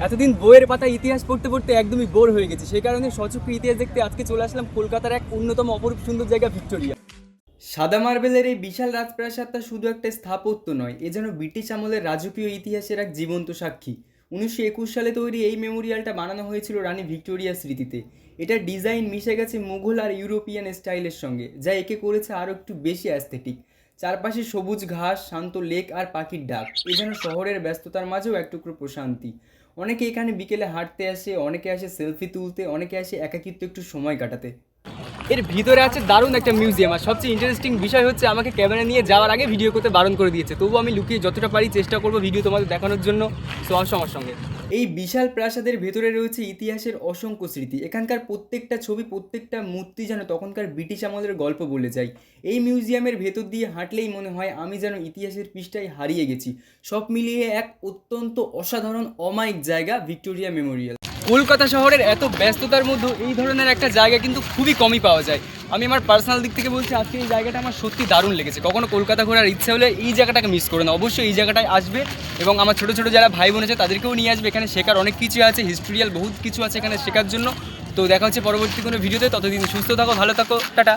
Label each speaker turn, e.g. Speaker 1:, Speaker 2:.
Speaker 1: এতদিন বইয়ের পাতা ইতিহাস পড়তে পড়তে একদমই বোর হয়ে গেছি, সেই কারণে সচক্ষে ইতিহাস দেখতে আজকে চলে আসলাম কলকাতার এক অন্যতম অপরূপ সুন্দর জায়গা ভিক্টোরিয়া। সাদা মার্বেলের এই বিশাল রাজপ্রাসাদটা শুধু একটা স্থাপত্য নয়, এ যেন ব্রিটিশ আমলের রাজকীয় ইতিহাসের এক জীবন্ত সাক্ষী। 1921 সালে তৈরি এই মেমোরিয়ালটা বানানো হয়েছিল রানী ভিক্টোরিয়ার স্মৃতিতে। এটার ডিজাইন মিশে গেছে মুঘল আর ইউরোপিয়ান স্টাইলের সঙ্গে, যা একে করেছে আরও একটু বেশি অ্যাস্থেটিক। চারপাশে সবুজ ঘাস, শান্ত লেক আর পাখির ডাক, এ যেন শহরের ব্যস্ততার মাঝেও এক টুকরো প্রশান্তি। অনেকে এখানে বিকেলে হাঁটতে আসে, অনেকে আসে সেলফি তুলতে, অনেকে আসে একাকিত্ব একটু সময় কাটাতে। এর ভিতরে আছে দারুণ একটা মিউজিয়াম, আর সবচেয়ে ইন্টারেস্টিং বিষয় হচ্ছে আমাকে ক্যামেরা নিয়ে যাওয়ার আগে ভিডিও করতে বারণ করে দিয়েছে, তবুও আমি লুকিয়ে যতটা পারি চেষ্টা করবো ভিডিও তোমাদের দেখানোর জন্য। সো আসো আমার সঙ্গে। এই বিশাল প্রাসাদের ভেতরে রয়েছে ইতিহাসের অসংখ্য স্মৃতি। এখানকার প্রত্যেকটা ছবি, প্রত্যেকটা মূর্তি যেন তখনকার ব্রিটিশ আমলের গল্প বলে যায়। এই মিউজিয়ামের ভেতর দিয়ে হাঁটলেই মনে হয় আমি যেন ইতিহাসের পৃষ্ঠায় হারিয়ে গেছি। সব মিলিয়ে এক অত্যন্ত অসাধারণ অমায়িক জায়গা ভিক্টোরিয়া মেমোরিয়াল। কলকাতা শহরের এত ব্যস্ততার মধ্যে এই ধরনের একটা জায়গা কিন্তু খুবই কমই পাওয়া যায়। আমি আমার পার্সোনাল দিক থেকে বলছি, আজকে এই জায়গাটা আমার সত্যি দারুণ লেগেছে। কখনো কলকাতা ঘোরার ইচ্ছা হলে এই জায়গাটাকে মিস করে না, অবশ্যই এই জায়গাটায় আসবে এবং আমার ছোটো ছোটো যারা ভাই বোন আছে তাদেরকেও নিয়ে আসবে। এখানে শেখার অনেক কিছু আছে, হিস্টোরিয়াল বহুত কিছু আছে এখানে শেখার জন্য। তো দেখা হচ্ছে পরবর্তী কোনো ভিডিওতে, ততদিন সুস্থ থাকো, ভালো থাকো, টাটা।